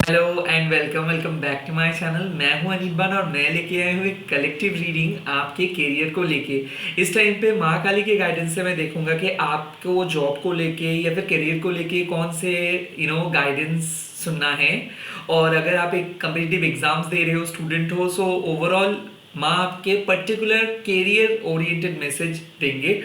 Hello and welcome back to my channel. मैं हूं अनिबान और मैं लेके आया हूं एक कलेक्टिव रीडिंग आपके करियर को लेके। इस टाइम पे माँ काली के गाइडेंस से मैं देखूंगा कि आपको जॉब को लेके या फिर करियर को लेके कौन से गाइडेंस सुनना है। और अगर आप एक कम्पिटिटिव एग्जाम्स दे रहे हो, स्टूडेंट हो, सो ओवरऑल माँ आपके पर्टिकुलर करियर ओरिएंटेड मैसेज देंगे।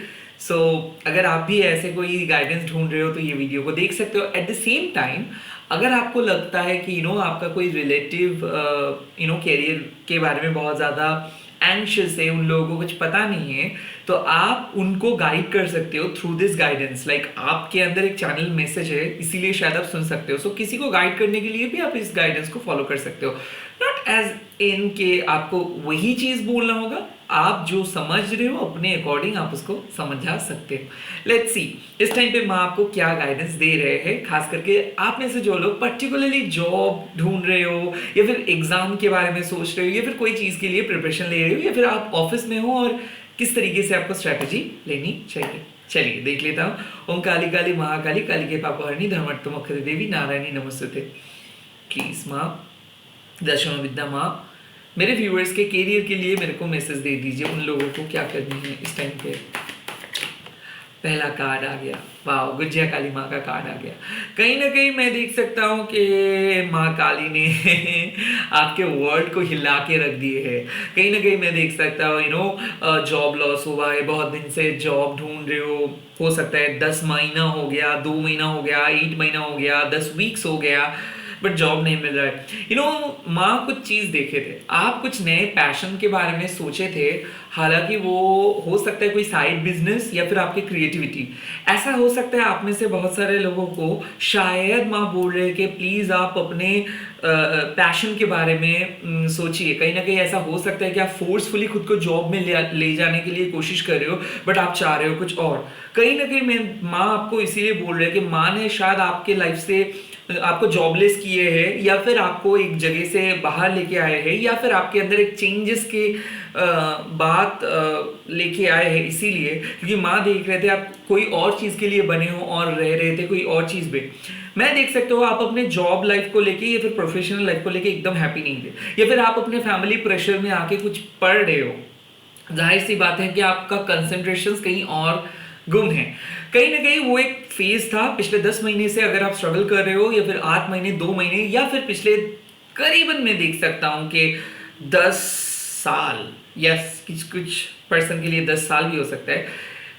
अगर आप भी ऐसे कोई गाइडेंस ढूंढ रहे हो तो ये वीडियो को देख सकते हो। एट द सेम टाइम अगर आपको लगता है कि आपका कोई रिलेटिव करियर के बारे में बहुत ज़्यादा एंशियस है, उन लोगों को कुछ पता नहीं है, तो आप उनको गाइड कर सकते हो थ्रू दिस गाइडेंस। लाइक आपके अंदर एक चैनल मैसेज है, इसीलिए शायद आप सुन सकते हो। किसी को गाइड करने के लिए भी आप इस गाइडेंस को फॉलो कर सकते हो। नॉट एज इन के आपको वही चीज़ बोलना होगा, आप जो समझ रहे हो अपने अकॉर्डिंग आप उसको समझा सकते हो। लेट्स सी इस टाइम पे मैं आपको क्या गाइडेंस दे रहे हैं, खास करके आप में से जो लोग पर्टिकुलरली जॉब ढूंढ रहे हो या फिर एग्जाम के बारे में सोच रहे हो या फिर कोई चीज़ के लिए प्रिपरेशन ले रहे हो या फिर आप ऑफिस में हो और किस तरीके से आपको स्ट्रैटेजी लेनी चाहिए। चलिए देख लेता हूँ। ओम काली काली महाकाली काली के पापहरणी धर्मट्टमुख देवी नारायणी नमस्ते। प्लीज माँ, दशम विद्या माँ, मेरे व्यूअर्स के करियर के लिए मेरे को मैसेज दे दीजिए, उन लोगों को क्या करनी है इस टाइम पे। पहला कार्ड आ गया, वाह, गुज्जिया काली माँ का कार्ड आ गया। कहीं ना कहीं मैं देख सकता हूँ कि माँ काली ने आपके वर्ल्ड को हिला के रख दिए है। कहीं ना कहीं मैं देख सकता हूँ जॉब लॉस हुआ है, बहुत दिन से जॉब ढूंढ रहे हो सकता है 10 महीना हो गया, 2 महीना हो गया, 8 महीना हो गया, 10 वीक्स हो गया, बट जॉब नहीं मिल रहा है। माँ कुछ चीज़ देखे थे, आप कुछ नए पैशन के बारे में सोचे थे, हालांकि वो हो सकता है कोई साइड बिजनेस या फिर आपकी क्रिएटिविटी। ऐसा हो सकता है आप में से बहुत सारे लोगों को शायद माँ बोल रहे हैं कि प्लीज़ आप अपने पैशन के बारे में सोचिए। कहीं ना कहीं ऐसा हो सकता है कि आप फोर्सफुली खुद को जॉब में ले जाने के लिए कोशिश कर रहे हो, बट आप चाह रहे हो कुछ और। कहीं ना कहीं मैं माँ आपको इसीलिए बोल रहे हैं कि माँ ने शायद आपके लाइफ से आपको जॉबलेस किए हैं या फिर आपको एक जगह से बाहर लेके आए हैं या फिर आपके अंदर एक चेंजेस की बात लेके आए हैं, इसीलिए क्योंकि माँ देख रहे थे आप कोई और चीज़ के लिए बने हो और रह रहे थे कोई और चीज़ पे। मैं देख सकता हूँ आप अपने जॉब लाइफ को लेके या फिर प्रोफेशनल लाइफ को लेके एकदम हैप्पी नहीं थे, या फिर आप अपने फैमिली प्रेशर में आके कुछ पढ़ रहे हो। जाहिर सी बात है कि आपका कंसंट्रेशन कहीं और गुम है। कहीं ना कहीं वो एक फेज था पिछले 10 महीने से, अगर आप स्ट्रगल कर रहे हो या फिर 8 महीने, 2 महीने या फिर पिछले करीबन मैं देख सकता हूं कि 10 साल, यस कुछ कुछ पर्सन के लिए 10 साल भी हो सकता है।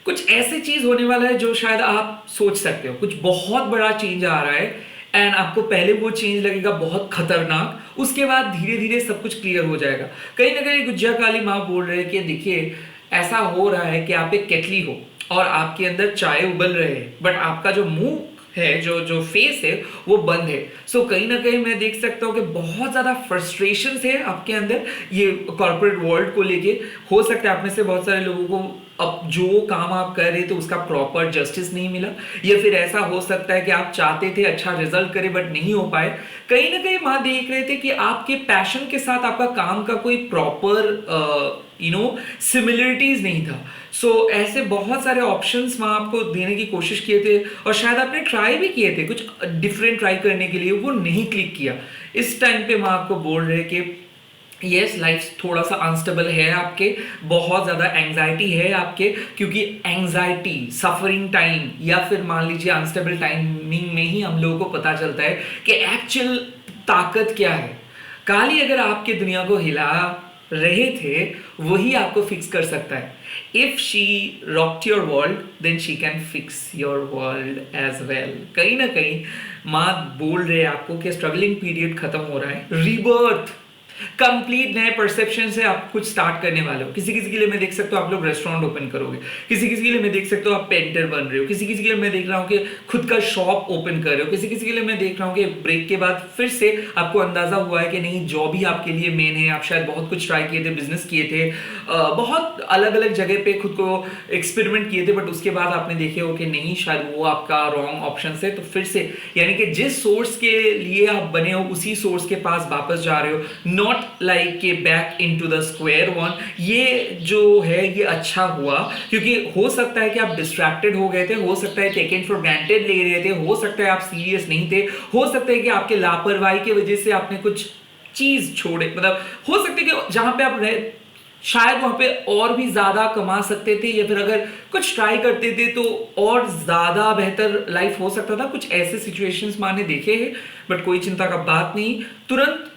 कुछ ऐसी चीज होने वाला है जो शायद आप सोच सकते हो, कुछ बहुत बड़ा चेंज आ रहा है एंड आपको पहले वो चेंज लगेगा बहुत खतरनाक, उसके बाद धीरे धीरे सब कुछ क्लियर हो जाएगा। कहीं ना कहीं गुज्जा काली माँ बोल रहे हैं कि देखिए ऐसा हो रहा है कि आप एक केटली हो और आपके अंदर चाय उबल रहे हैं, बट आपका जो मुंह है, जो जो फेस है वो बंद है। कहीं ना कहीं मैं देख सकता हूँ कि बहुत ज़्यादा फ्रस्ट्रेशन है आपके अंदर ये कॉर्पोरेट वर्ल्ड को लेके। हो सकता है आप में से बहुत सारे लोगों को अब जो काम आप कर रहे थे उसका प्रॉपर जस्टिस नहीं मिला, या फिर ऐसा हो सकता है कि आप चाहते थे अच्छा रिजल्ट करे बट नहीं हो पाए। कहीं ना कहीं माँ देख रहे थे कि आपके पैशन के साथ आपका काम का कोई प्रॉपर सिमिलरिटीज नहीं था। ऐसे बहुत सारे ऑप्शंस वहां आपको देने की कोशिश किए थे और शायद आपने ट्राई भी किए थे कुछ डिफरेंट ट्राई करने के लिए, वो नहीं क्लिक किया। इस टाइम पे माँ आपको बोल रहे कि यस लाइफ थोड़ा सा अनस्टेबल है आपके, बहुत ज़्यादा एंग्जाइटी है आपके, क्योंकि एंग्जाइटी सफरिंग टाइम या फिर मान लीजिए अनस्टेबल टाइमिंग में ही हम लोगों को पता चलता है कि एक्चुअल ताकत क्या है। काली अगर आपके दुनिया को हिला रहे थे वही आपको फिक्स कर सकता है। If she rocked your world then she can fix your world as well. कहीं ना कहीं माँ बोल रहे हैं आपको कि स्ट्रगलिंग पीरियड खत्म हो रहा है, रीबर्थ कंप्लीट नए परसेप्शन से आप कुछ स्टार्ट करने वाले हो। किसी किसी के लिए मैं देख सकता हूँ आप लोग रेस्टोरेंट ओपन करोगे, किसी किसी के लिए मैं देख सकता हूँ आप पेंटर बन रहे हो, किसी किसी के लिए मैं देख रहा हूँ कि खुद का शॉप ओपन कर रहे हो, किसी किसी के लिए मैं देख रहा हूँ कि ब्रेक के बाद फिर से आपको अंदाजा हुआ है कि नहीं जॉब ही आपके लिए मेन है। आप शायद बहुत कुछ ट्राई किए थे, बिजनेस किए थे, बहुत अलग अलग जगह पे खुद को एक्सपेरिमेंट किए थे, बट उसके बाद आपने देखे हो कि नहीं शायद वो आपका रॉन्ग ऑप्शन है। तो फिर से यानी कि जिस सोर्स के लिए आप बने हो उसी सोर्स के पास वापस जा रहे हो। नॉट लाइक के back into the square one. ये जो है ये अच्छा हुआ, क्योंकि हो सकता है कि आप डिस्ट्रैक्टेड हो गए थे, हो सकता है टेकन फॉर ग्रांटेड ले रहे थे, हो सकता है आप सीरियस नहीं थे, हो सकता है कि आपके लापरवाही की वजह से आपने कुछ चीज छोड़े, मतलब हो सकता है कि जहां पे आप रहे शायद वहां पे और भी ज्यादा कमा सकते थे, या फिर अगर कुछ ट्राई करते थे तो और ज्यादा बेहतर लाइफ हो सकता था। कुछ ऐसे सिचुएशंस माने देखे हैं, बट कोई चिंता का बात नहीं। तुरंत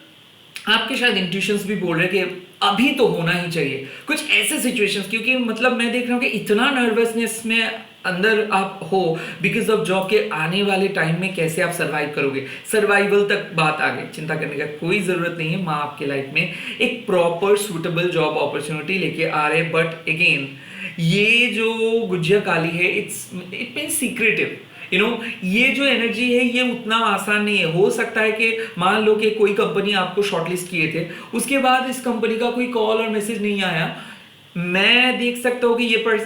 आपके शायद इंट्यूशंस भी बोल रहे हैं कि अभी तो होना ही चाहिए कुछ ऐसे सिचुएशंस, क्योंकि मतलब मैं देख रहा हूँ कि इतना नर्वसनेस में अंदर आप हो बिकॉज ऑफ जॉब के आने वाले टाइम में कैसे आप सरवाइव करोगे, सर्वाइवल तक बात आ गई। चिंता करने का कोई जरूरत नहीं है, माँ आपके लाइफ में एक प्रॉपर सुटेबल जॉब अपॉर्चुनिटी लेके आ रहे हैं। बट अगेन ये जो गुज्जिया काली है, it means secretive, you know, ये जो एनर्जी है ये उतना आसान नहीं है। हो सकता है कि मान लो कि कोई कंपनी आपको शॉर्टलिस्ट किए थे, उसके बाद इस कंपनी का कोई कॉल और मैसेज नहीं आया, मैं देख सकता हूँ कि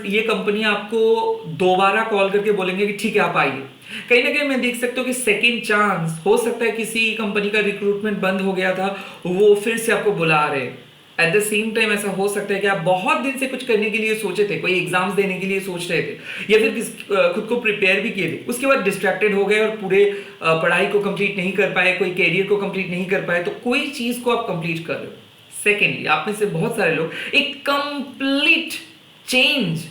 ये कंपनी आपको दोबारा कॉल करके बोलेंगे कि ठीक है आप आइए। कहीं ना कहीं मैं देख सकता हूँ कि सेकंड चांस, हो सकता है किसी कंपनी का रिक्रूटमेंट बंद हो गया था, वो फिर से आपको बुला रहे हैं। एट द सेम टाइम ऐसा हो सकता है कि आप बहुत दिन से कुछ करने के लिए सोचे थे, कोई एग्जाम्स देने के लिए सोच रहे थे, या फिर खुद को प्रिपेयर भी किए थे, उसके बाद डिस्ट्रैक्टेड हो गए और पूरे पढ़ाई को कंप्लीट नहीं कर पाए, कोई कैरियर को कंप्लीट नहीं कर पाए, तो कोई चीज को आप कंप्लीट कर रहे हो। सेकेंडली, आप में से बहुत सारे लोग एक कंप्लीट चेंज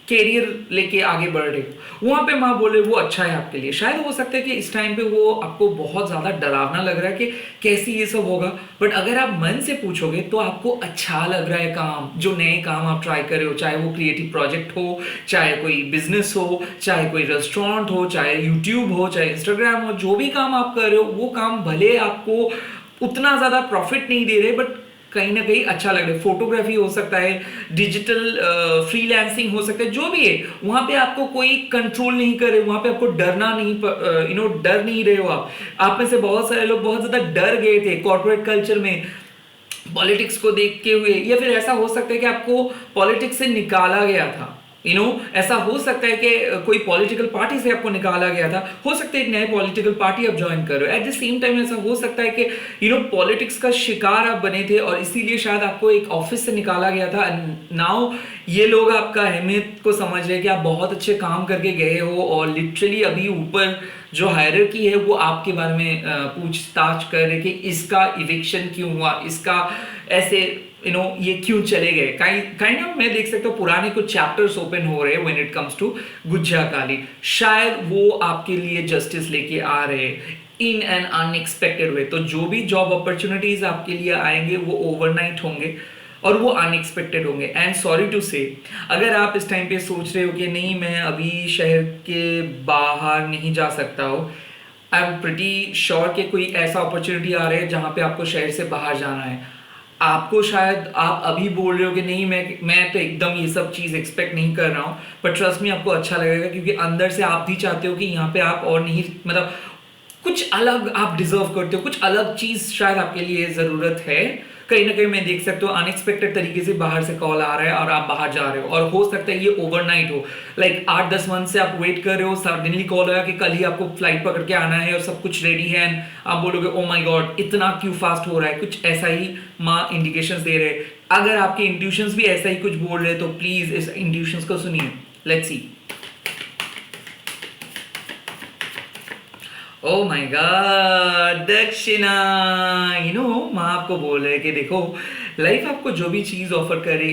कैरियर लेके आगे बढ़ रहे हो, वहां पे माँ बोल रहे वो अच्छा है आपके लिए। शायद हो सकता है कि इस टाइम पे वो आपको बहुत ज्यादा डरावना लग रहा है कि कैसे ये सब होगा, बट अगर आप मन से पूछोगे तो आपको अच्छा लग रहा है काम, जो नए काम आप ट्राई कर रहे हो, चाहे वो क्रिएटिव प्रोजेक्ट हो, चाहे कोई बिजनेस हो, चाहे कोई रेस्टोरेंट हो, चाहे यूट्यूब हो, चाहे इंस्टाग्राम हो, जो भी काम आप कर रहे हो वो काम भले आपको उतना ज्यादा प्रॉफिट नहीं दे रहे, बट कहीं ना कहीं अच्छा लग रहा है। फोटोग्राफी हो सकता है, डिजिटल फ्रीलांसिंग हो सकता है, जो भी है वहां पे आपको कोई कंट्रोल नहीं करे, वहां पे आपको डरना नहीं, डर नहीं रहे हो आप में से बहुत सारे लोग बहुत ज्यादा डर गए थे कॉर्पोरेट कल्चर में, पॉलिटिक्स को देखते हुए, या फिर ऐसा हो सकता है कि आपको पॉलिटिक्स से निकाला गया था, ऐसा हो सकता है कि कोई पॉलिटिकल पार्टी से आपको निकाला गया था, हो सकता है एक नए पॉलिटिकल पार्टी आप ज्वाइन कर रहे हो। एट द सेम टाइम ऐसा हो सकता है कि पॉलिटिक्स का शिकार आप बने थे और इसीलिए शायद आपको एक ऑफिस से निकाला गया था। नाउ ये लोग आपका अहमियत को समझ रहे हैं कि आप बहुत अच्छे काम करके गए हो, और लिटरली अभी ऊपर जो हायरार्की है वो आपके बारे में पूछताछ कर रहे कि इसका इविक्शन क्यों हुआ, इसका ऐसे ये क्यों चले गए। काइंड ऑफ मैं देख सकता हूँ पुराने कुछ चैप्टर्स ओपन हो रहे हैं व्हेन इट कम्स टू गुज्जिया काली। शायद वो आपके लिए जस्टिस लेके आ रहे हैं इन एन अनएक्सपेक्टेड वे। तो जो भी जॉब अपॉर्चुनिटीज आपके लिए आएंगे वो ओवरनाइट होंगे और वो अनएक्सपेक्टेड होंगे। एंड सॉरी टू से, अगर आप इस टाइम पे सोच रहे हो कि नहीं मैं अभी शहर के बाहर नहीं जा सकता हो, आई एम प्रिटी श्योर कि कोई ऐसा अपॉर्चुनिटी आ रहा है जहां पे आपको शहर से बाहर जाना है। आपको शायद आप अभी बोल रहे हो कि नहीं मैं तो एकदम ये सब चीज़ एक्सपेक्ट नहीं कर रहा हूँ, बट ट्रस्ट में आपको अच्छा लगेगा, क्योंकि अंदर से आप भी चाहते हो कि यहाँ पे आप और नहीं, मतलब कुछ अलग आप डिजर्व करते हो, कुछ अलग चीज़ शायद आपके लिए ज़रूरत है। कहीं ना कहीं मैं देख सकता हूँ अनएक्सपेक्टेड तरीके से बाहर से कॉल आ रहा है और आप बाहर जा रहे हो, और हो सकता है ये ओवरनाइट हो, लाइक 8-10 मंथ से आप वेट कर रहे हो, सडनली कॉल आया कि कल ही आपको फ्लाइट पकड़ के आना है और सब कुछ रेडी है, एंड आप बोलोगे ओ माय गॉड इतना क्यों फास्ट हो रहा है। कुछ ऐसा ही माँ इंडिकेशंस दे रहे हैं। अगर आपके इंट्यूशंस भी ऐसा ही कुछ बोल रहे हैं तो प्लीज इस इंट्यूशंस को सुनिए। Let's see. O my God, दक्षिणा। माँ आपको बोल रहे कि देखो लाइफ आपको जो भी चीज ऑफर करे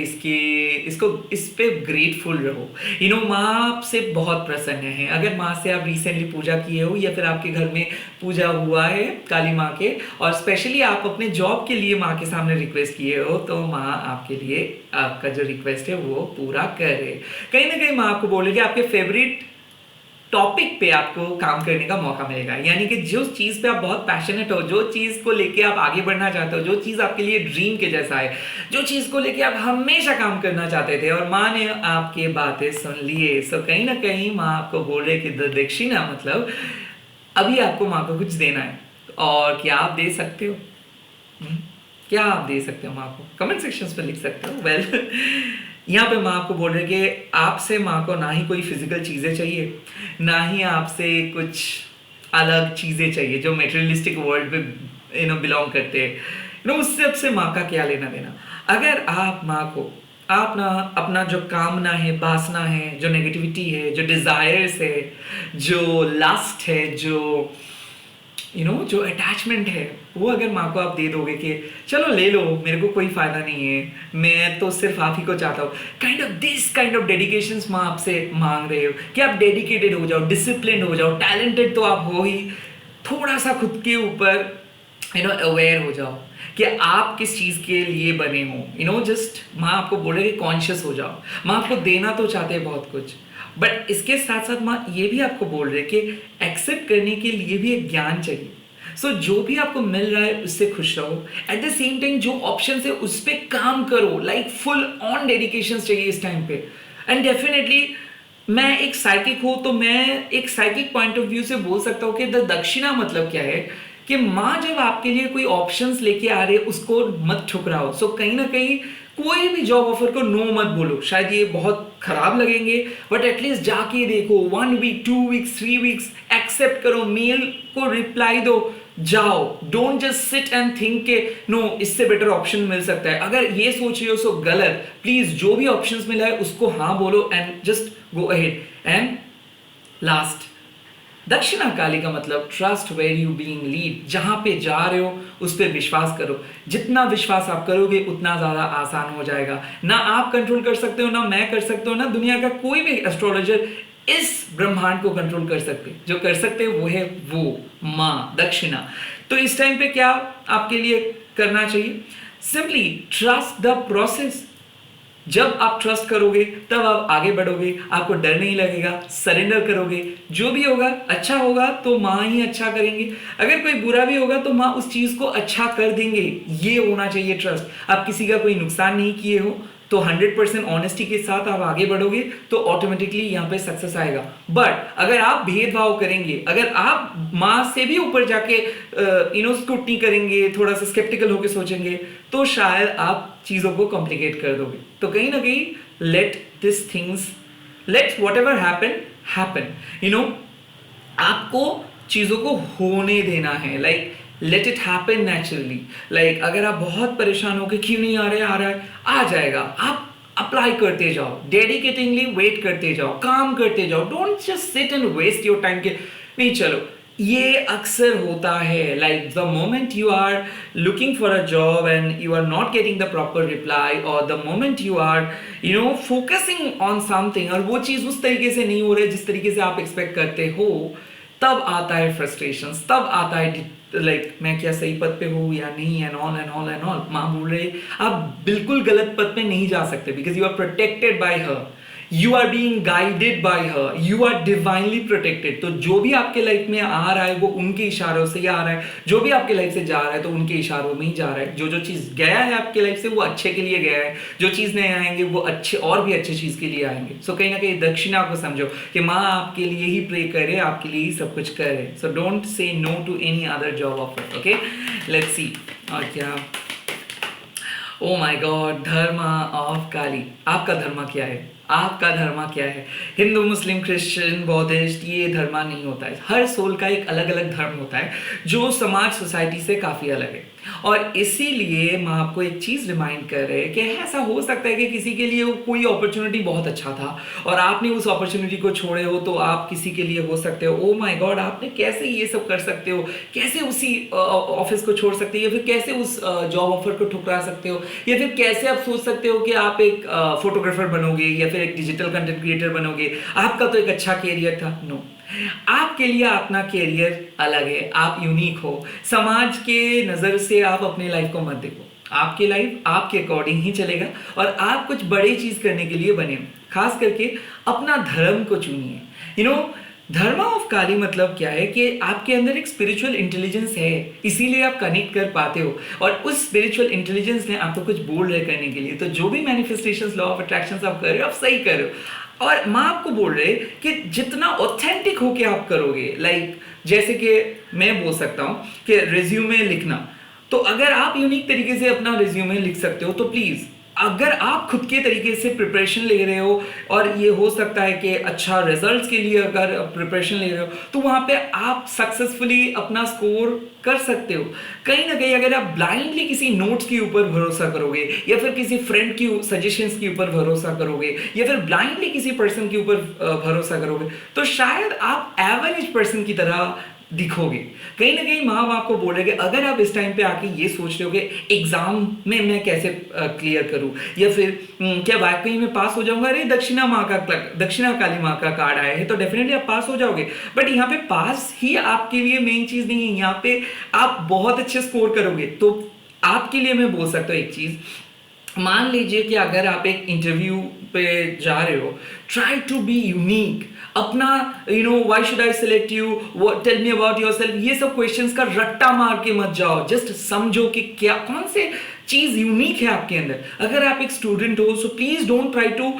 इस पे ग्रेटफुल रहो। माँ आपसे बहुत प्रसन्न है। अगर माँ से आप रिसेंटली पूजा किए हो या फिर आपके घर में पूजा हुआ है काली माँ के, और स्पेशली आप अपने जॉब के लिए माँ के सामने रिक्वेस्ट किए हो, तो माँ आपके लिए आपका जो रिक्वेस्ट है वो पूरा करे। कहीं ना कहीं माँ आपको बोलेगी आपके फेवरेट टॉपिक पे आपको काम करने का मौका मिलेगा, यानी कि जो चीज पे आप बहुत पैशनेट हो, जो चीज को लेके आप आगे बढ़ना चाहते हो, जो चीज आपके लिए ड्रीम के जैसा है, जो चीज को लेके आप हमेशा काम करना चाहते थे, और माँ ने आपकी बातें सुन लिए। सो कहीं ना कहीं माँ आपको बोल रहे कि दक्षिणा मतलब अभी आपको माँ को कुछ देना है। और क्या आप दे सकते हो? क्या आप दे सकते हो माँ को? कमेंट सेक्शन पे लिख सकते हो। वेल यहाँ पे माँ आपको बोल रहे कि आपसे माँ को ना ही कोई फिजिकल चीज़ें चाहिए, ना ही आपसे कुछ अलग चीज़ें चाहिए जो मेटेरियलिस्टिक वर्ल्ड पे बिलोंग करते हैं। उससे अब से माँ का क्या लेना देना। अगर आप माँ को आप ना अपना जो कामना है, वासना है, जो नेगेटिविटी है, जो डिजायर्स है, जो लास्ट है, जो जो अटैचमेंट है, वो अगर माँ को आप दे दोगे कि चलो ले लो, मेरे को कोई फायदा नहीं है, मैं तो सिर्फ आप ही को चाहता हूँ, काइंड ऑफ डेडिकेशन माँ आपसे मांग रहे हो कि आप डेडिकेटेड हो जाओ, डिसिप्लिन हो जाओ, टैलेंटेड तो आप हो ही, थोड़ा सा खुद के ऊपर अवेयर हो जाओ कि आप किस चीज़ के लिए बने हो। जस्ट माँ आपको बोल रहे कि कॉन्शियस हो जाओ। माँ आपको देना तो चाहते हैं बहुत कुछ, बट इसके साथ साथ माँ ये भी आपको बोल रहे कि एक्सेप्ट करने के लिए भी एक ज्ञान चाहिए। सो जो भी आपको मिल रहा है उससे खुश रहो, एट द सेम टाइम जो ऑप्शन है उस पर काम करो, लाइक फुल ऑन डेडिकेशन चाहिए इस टाइम पे। एंड डेफिनेटली मैं एक साइकिक हूँ तो मैं एक साइकिक पॉइंट ऑफ व्यू से बोल सकता हूँ कि द दक्षिणा मतलब क्या है कि माँ जब आपके लिए कोई ऑप्शंस लेके आ रहे उसको मत ठुकराओ। सो कहीं ना कहीं कोई भी जॉब ऑफर को नो मत बोलो, शायद ये बहुत खराब लगेंगे, बट एटलीस्ट जाके देखो, 1 वीक 2 वीक्स 3 वीक्स एक्सेप्ट करो, मेल को रिप्लाई दो, जाओ। Don't just sit and think के नो इससे बेटर ऑप्शन मिल सकता है। अगर ये सोच रहे हो सो गलत। प्लीज जो भी ऑप्शंस मिला है उसको हाँ बोलो and just go ahead. And last, Dakshina Kali का मतलब trust where you being lead. जहां पे जा रहे हो उस पर विश्वास करो। जितना विश्वास आप करोगे उतना ज्यादा आसान हो जाएगा। ना आप कंट्रोल कर सकते हो, ना मैं कर सकते हो, ना दुनिया का कोई भी एस्ट्रोलॉजर इस ब्रह्मांड को कंट्रोल कर सकते। जो कर सकते वो है वो माँ दक्षिणा। तो इस टाइम पे क्या आपके लिए करना चाहिए? Simply trust the process. जब आप ट्रस्ट करोगे तब आप आगे बढ़ोगे, आपको डर नहीं लगेगा, सरेंडर करोगे। जो भी होगा अच्छा होगा तो माँ ही अच्छा करेंगे, अगर कोई बुरा भी होगा तो माँ उस चीज को अच्छा कर देंगे। ये होना चाहिए ट्रस्ट। आप किसी का कोई नुकसान नहीं किए हो तो 100% ऑनेस्टी के साथ आप आगे बढ़ोगे तो ऑटोमेटिकली यहाँ पे सक्सेस आएगा। बट अगर आप भेदभाव करेंगे, अगर आप माँ से भी ऊपर जाके स्क्रूटनी करेंगे, थोड़ा सा स्केप्टिकल होकर सोचेंगे, तो शायद आप चीजों को कॉम्प्लिकेट कर दोगे। तो कहीं ना कहीं लेट वॉट एवर हैपन आपको चीजों को होने देना है। Like let it happen naturally. Like अगर आप बहुत परेशान हो कि क्यों नहीं आ रहा है, आ जाएगा। आप अप्लाई करते जाओ, डेडिकेटिंगली वेट करते जाओ, काम करते जाओ। Don't just sit and waste your time के नहीं चलो। ये अक्सर होता है, like the moment you are looking for a job and you are not getting the proper reply, और the moment you are focusing on something और वो चीज उस तरीके से नहीं हो रही जिस तरीके से आप एक्सपेक्ट करते हो, तब आता है फ्रस्ट्रेशन, तब आता है लाइक मैं क्या सही पद पे हूँ या नहीं, and all and all and all. माँ बोल रहे आप बिल्कुल गलत पद पे नहीं जा सकते, because you are protected by her, you are being guided by her, you are divinely protected. तो जो भी आपके लाइफ में आ रहा है वो उनके इशारों से ही आ रहा है, जो भी आपके लाइफ से जा रहा है तो उनके इशारों में ही जा रहा है। जो जो चीज गया है आपके लाइफ से वो अच्छे के लिए गया है, जो चीज नए आएंगे वो अच्छे और भी अच्छे चीज के लिए आएंगे। सो कहीं ना कहीं दक्षिणा को समझो कि माँ आपके लिए ही प्रे करे, आपके लिए ही सब कुछ करे। So don't say no to any other job offer. Okay, let's see और क्या। Oh my god, dharma of Kali. आपका धर्म क्या है? आपका धर्म क्या है? हिंदू, मुस्लिम, क्रिश्चियन, बौद्धिस्ट, ये धर्म नहीं होता है। हर सोल का एक अलग अलग धर्म होता है जो समाज सोसाइटी से काफी अलग है। और इसीलिए मैं आपको एक चीज रिमाइंड कर रहे हैं कि ऐसा हो सकता है कि किसी के लिए कोई अपॉर्चुनिटी बहुत अच्छा था और आपने उस अपॉर्चुनिटी को छोड़े हो, तो आप किसी के लिए हो सकते हो ओ माय गॉड आपने कैसे ये सब कर सकते हो, कैसे उसी ऑफिस को छोड़ सकते हो, या फिर कैसे उस जॉब ऑफर को ठुकरा सकते हो, या फिर कैसे आप सोच सकते हो कि आप एक फोटोग्राफर बनोगे या फिर एक डिजिटल कंटेंट क्रिएटर बनोगे, आपका तो एक अच्छा कैरियर था। नो, आपके लिए अपना कैरियर अलग है, आप यूनिक हो। समाज के नजर से आप अपने लाइफ को मत देखो, आपकी लाइफ आपके अकॉर्डिंग ही चलेगा और आप कुछ बड़ी चीज करने के लिए बने हो। खास करके अपना धर्म को चुनिए। धर्म ऑफ काली मतलब क्या है कि आपके अंदर एक स्पिरिचुअल इंटेलिजेंस है, इसीलिए आप कनेक्ट कर पाते हो और उस स्पिरिचुअल इंटेलिजेंस ने आपको कुछ बोल रहे करने के लिए। तो जो भी मैनिफेस्टेशंस, लॉ ऑफ अट्रैक्शन आप कर रहे हो, आप सही कर रहे हो। और माँ आपको बोल रहे कि जितना ऑथेंटिक होके आप करोगे, लाइक जैसे कि मैं बोल सकता हूँ कि रिज्यूमे लिखना, तो अगर आप यूनिक तरीके से अपना रिज्यूमे लिख सकते हो तो प्लीज अगर आप खुद के तरीके से प्रिपरेशन ले रहे हो और ये हो सकता है कि अच्छा रिजल्ट्स के लिए अगर प्रिपरेशन ले रहे हो तो वहाँ पे आप सक्सेसफुली अपना स्कोर कर सकते हो। कहीं ना कहीं अगर आप ब्लाइंडली किसी नोट्स के ऊपर भरोसा करोगे या फिर किसी फ्रेंड की सजेशंस के ऊपर भरोसा करोगे या फिर ब्लाइंडली किसी पर्सन के ऊपर भरोसा करोगे तो शायद आप एवरेज पर्सन की तरह दिखोगे। कहीं ना कहीं माँ बाप को बोल रहे कि अगर आप इस टाइम पे आके ये सोच रहे हो कि एग्जाम में मैं कैसे क्लियर करूं या फिर क्या वाकई में पास हो जाऊंगा, अरे दक्षिणा काली माँ का कार्ड आया है तो डेफिनेटली आप पास हो जाओगे। बट यहाँ पे पास ही आपके लिए मेन चीज नहीं है, यहाँ पे आप बहुत अच्छे स्कोर करोगे। तो आपके लिए मैं बोल सकता हूँ एक चीज, मान लीजिए कि अगर आप एक इंटरव्यू पे जा रहे हो, ट्राई टू बी यूनिक। अपना why should I select you, tell me about yourself, ये सब क्वेश्चंस का रट्टा मार के मत जाओ। जस्ट समझो कि क्या कौन से चीज यूनिक है आपके अंदर। अगर आप एक स्टूडेंट हो so please don't try to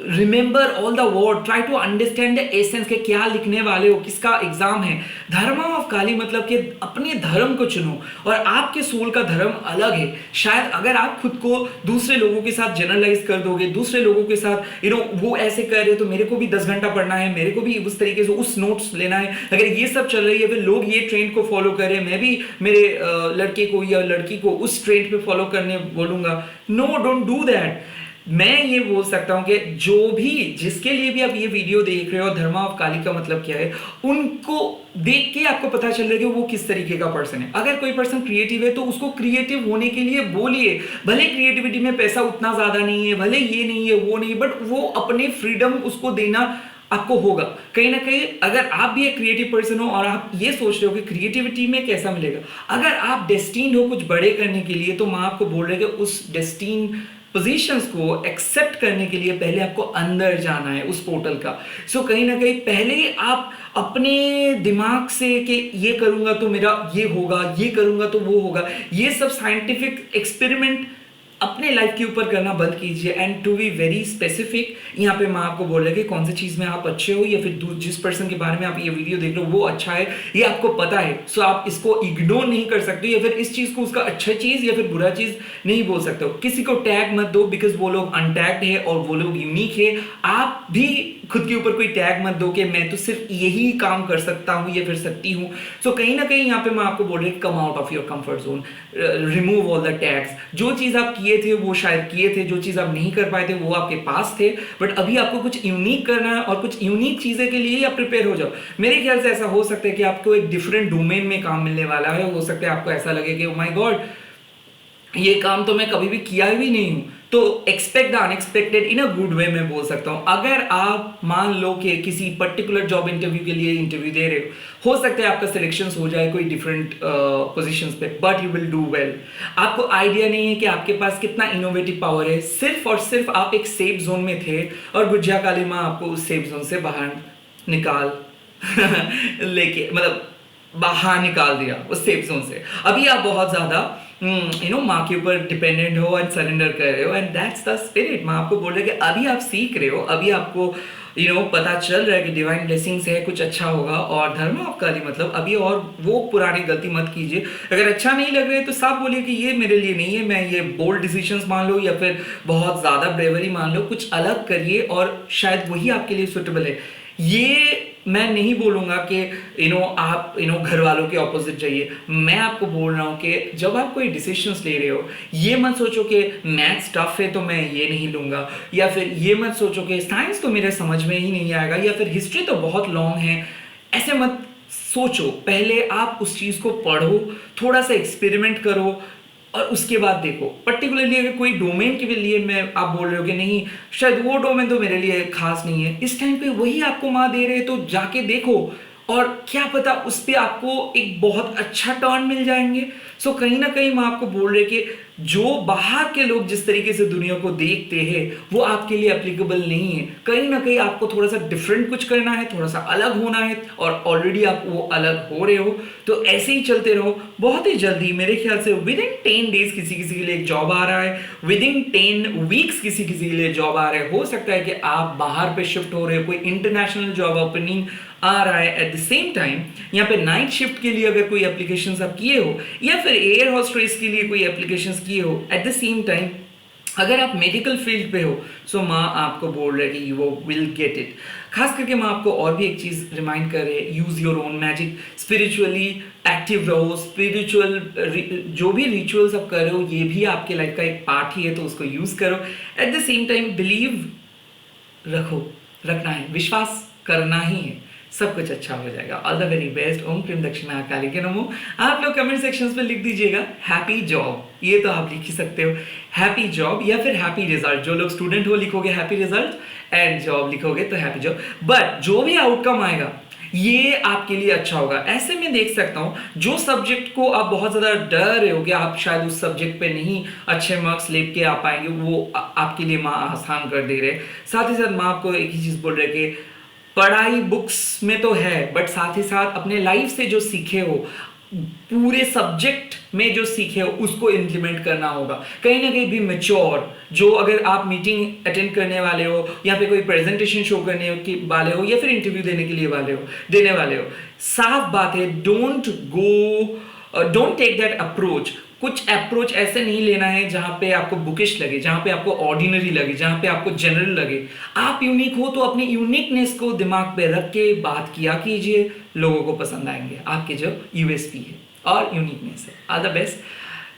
remember all the word, try to understand the essence के क्या लिखने वाले हो, किसका एग्जाम है। धर्मा ऑफ काली मतलब कि अपने धर्म को चुनो और आपके सोल का धर्म अलग है। शायद अगर आप खुद को दूसरे लोगों के साथ जनरलाइज कर दोगे, दूसरे लोगों के साथ वो ऐसे कर रहे हो तो मेरे को भी 10 घंटा पढ़ना है, मेरे को भी उस तरीके से उस नोट्स लेना है, अगर ये सब चल रही है फिर लोग ये ट्रेंड को फॉलो कर रहे हैं, मैं भी मेरे लड़के को या लड़की को उस ट्रेंड पे फॉलो करने बोलूंगा। No, don't do that. मैं ये बोल सकता हूं कि जो भी जिसके लिए भी आप ये वीडियो देख रहे हो, धर्मा ऑफ काली का मतलब क्या है, उनको देख के आपको पता चल रहा है कि वो किस तरीके का पर्सन है। अगर कोई पर्सन क्रिएटिव है तो उसको क्रिएटिव होने के लिए बोलिए। भले क्रिएटिविटी में पैसा उतना ज्यादा नहीं है, भले ये नहीं है वो नहीं है, बट वो अपने फ्रीडम उसको देना आपको होगा। कहीं ना कहीं अगर आप भी एक क्रिएटिव पर्सन हो और आप ये सोच रहे हो कि क्रिएटिविटी में कैसा मिलेगा, अगर आप डेस्टिन्ड हो कुछ बड़े करने के लिए तो मैं आपको बोल रहे कि उस डेस्टिन पोजीशंस को एक्सेप्ट करने के लिए पहले आपको अंदर जाना है उस पोर्टल का। सो कहीं ना कहीं पहले आप अपने दिमाग से कि ये करूंगा तो मेरा ये होगा, ये करूंगा तो वो होगा, ये सब साइंटिफिक एक्सपेरिमेंट अपने लाइफ के ऊपर करना बंद कीजिए and to be very specific. यहाँ पे मैं आपको बोल रहा कि कौन सी चीज़ में आप अच्छे हो या फिर जिस पर्सन के बारे में आप ये वीडियो देख रहे हो वो अच्छा है, ये आपको पता है। सो आप इसको इग्नोर नहीं कर सकते या फिर इस चीज़ को उसका अच्छा चीज़ या फिर बुरा चीज़ नहीं बोल सकते हो। किसी को टैग मत दो बिकॉज वो लोग अनटैग्ड है और वो लोग यूनिक है। आप भी खुद के ऊपर कोई टैग मत दो कि मैं तो सिर्फ यही काम कर सकता हूँ या फिर सकती हूँ। सो कहीं ना कहीं यहाँ पे मैं आपको बोल रही come out of your comfort zone, remove all the tags. जो चीज़ आप किए थे वो शायद किए थे, जो चीज़ आप नहीं कर पाए थे वो आपके पास थे, बट अभी आपको कुछ यूनिक करना है और कुछ यूनिक चीज़ें के लिए आप प्रिपेयर हो जाओ। मेरे ख्याल से ऐसा हो सकता है कि आपको एक डिफरेंट डोमेन में काम मिलने वाला है। हो सकता है आपको ऐसा लगे कि ओ माय गॉड, ये काम तो मैं कभी भी किया ही नहीं हूँ। तो expect the unexpected in a good way में बोल सकता हूँ। अगर आप मान लो कि किसी पर्टिकुलर जॉब इंटरव्यू के लिए इंटरव्यू दे रहे हो सकता है आपका सिलेक्शन हो जाए कोई डिफरेंट पोजीशंस पे, but you will do well. आपको आइडिया नहीं है कि आपके पास कितना इनोवेटिव पावर है। सिर्फ और सिर्फ आप एक सेफ जोन में थे और गुज्जा काली माँ आपको उस सेफ जोन से बाहर निकाल लेके मतलब बाहर निकाल दिया उस सेफ जोन से। अभी आप बहुत ज्यादा माँ के ऊपर डिपेंडेंट हो एंड सरेंडर कर रहे हो एंड दैट्स द स्पिरिट। माँ आपको बोल रहे कि अभी आप सीख रहे हो, अभी आपको पता चल रहा है कि डिवाइन ब्लेसिंग्स है, कुछ अच्छा होगा। और धर्म ऑफ काली मतलब अभी और वो पुरानी गलती मत कीजिए। अगर अच्छा नहीं लग रहा है तो साफ बोलिए कि ये मेरे लिए नहीं है, मैं ये बोल्ड डिसीजंस मान लो या फिर बहुत ज़्यादा ब्रेवरी मान लो, कुछ अलग करिए और शायद वही आपके लिए सुटेबल है। ये मैं नहीं बोलूँगा कि आप घर वालों के ऑपोजिट जाइए। मैं आपको बोल रहा हूँ कि जब आप कोई डिसीजंस ले रहे हो ये मत सोचो कि मैथ्स टफ है तो मैं ये नहीं लूँगा, या फिर ये मत सोचो कि साइंस तो मेरे समझ में ही नहीं आएगा, या फिर हिस्ट्री तो बहुत लॉन्ग है। ऐसे मत सोचो। पहले आप उस चीज़ को पढ़ो, थोड़ा सा एक्सपेरिमेंट करो और उसके बाद देखो। पर्टिकुलरली अगर कोई डोमेन के लिए मैं आप बोल रहे हो कि नहीं शायद वो डोमेन तो मेरे लिए खास नहीं है, इस टाइम पे वही आपको माँ दे रहे हैं तो जाके देखो और क्या पता उस पर आपको एक बहुत अच्छा टर्न मिल जाएंगे। सो कहीं ना कहीं मैं आपको बोल रहे कि जो बाहर के लोग जिस तरीके से दुनिया को देखते हैं वो आपके लिए एप्लीकेबल नहीं है। कहीं ना कहीं आपको थोड़ा सा डिफरेंट कुछ करना है, थोड़ा सा अलग होना है और ऑलरेडी आप वो अलग हो रहे हो। तो ऐसे ही चलते रहो। बहुत ही जल्दी मेरे ख्याल से विद इन 10 डेज किसी किसी के लिए एक जॉब आ रहा है, विद इन 10 वीक्स किसी किसी के लिए जॉब आ रहा है। हो सकता है कि आप बाहर पे शिफ्ट हो रहे हो, कोई इंटरनेशनल जॉब ओपनिंग आ रहा है। एट द सेम टाइम यहाँ पे नाइट शिफ्ट के लिए अगर कोई एप्लीकेशंस आप किए हो या फिर एयर होस्टेस के लिए कोई एप्लीकेशंस किए हो, एट द सेम टाइम अगर आप मेडिकल फील्ड पे हो सो माँ आपको बोल रही है कि वो विल गेट इट। खास करके माँ आपको और भी एक चीज़ रिमाइंड कर रहे हैं, use your own magic, spiritually active रहो, स्पिरिचुअल जो भी रिचुअल्स आप कर रहे हो ये भी आपके लाइफ का एक पार्ट ही है, तो उसको यूज़ करो। At the same time believe रखना है, विश्वास करना ही है, सब कुछ अच्छा हो जाएगा। All the very best. Om Kreem Dakshina Kali के नमो। आप लोग कमेंट सेक्शंस में लिख दीजिएगा हैप्पी जॉब, ये तो आप लिख ही सकते हो, हैप्पी जॉब या फिर हैप्पी रिजल्ट। जो लोग स्टूडेंट हो लिखोगे हैप्पी रिजल्ट, एंड जॉब लिखोगे तो हैप्पी जॉब। बट जो भी आउटकम आएगा ये आपके लिए अच्छा होगा। ऐसे में देख सकता हूं जो सब्जेक्ट को आप बहुत ज्यादा डर रहे हो कि आप शायद उस सब्जेक्ट पे नहीं अच्छे मार्क्स लेके आ पाएंगे, वो आपके लिए माँ आसान कर दे रहे। साथ ही साथ माँ आपको एक ही चीज बोल रहे कि पढ़ाई बुक्स में तो है, बट साथ ही साथ अपने लाइफ से जो सीखे हो, पूरे सब्जेक्ट में जो सीखे हो उसको इम्प्लीमेंट करना होगा। कहीं ना कहीं भी मेच्योर, जो अगर आप मीटिंग अटेंड करने वाले हो या फिर कोई प्रेजेंटेशन शो करने के वाले हो या फिर इंटरव्यू देने के लिए देने वाले हो, साफ बात है, डोंट टेक दैट अप्रोच। कुछ अप्रोच ऐसे नहीं लेना है जहां पे आपको बुकिश लगे, जहां पे आपको ऑर्डिनरी लगे, जहां पे आपको जनरल लगे। आप यूनिक हो तो अपनी यूनिकनेस को दिमाग पे रख के बात किया कीजिए, लोगों को पसंद आएंगे आपके जो यूएसपी है और यूनिकनेस है। All the best.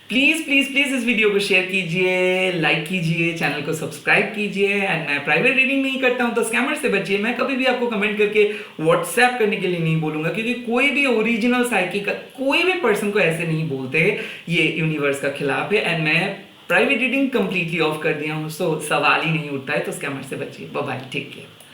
Please please please इस वीडियो को शेयर कीजिए, लाइक कीजिए, चैनल को सब्सक्राइब कीजिए। एंड मैं प्राइवेट रीडिंग नहीं करता हूं तो स्कैमर से बचिए। मैं कभी भी आपको कमेंट करके व्हाट्सएप करने के लिए नहीं बोलूंगा, क्योंकि कोई भी ओरिजिनल साइकी का कोई भी पर्सन को ऐसे नहीं बोलते, ये यूनिवर्स का खिलाफ है। एंड मैं प्राइवेट रीडिंग कंप्लीटली ऑफ कर दिया हूं, सो सवाल ही नहीं उठता है, तो स्कैमर से बचिए। Bye bye, take care.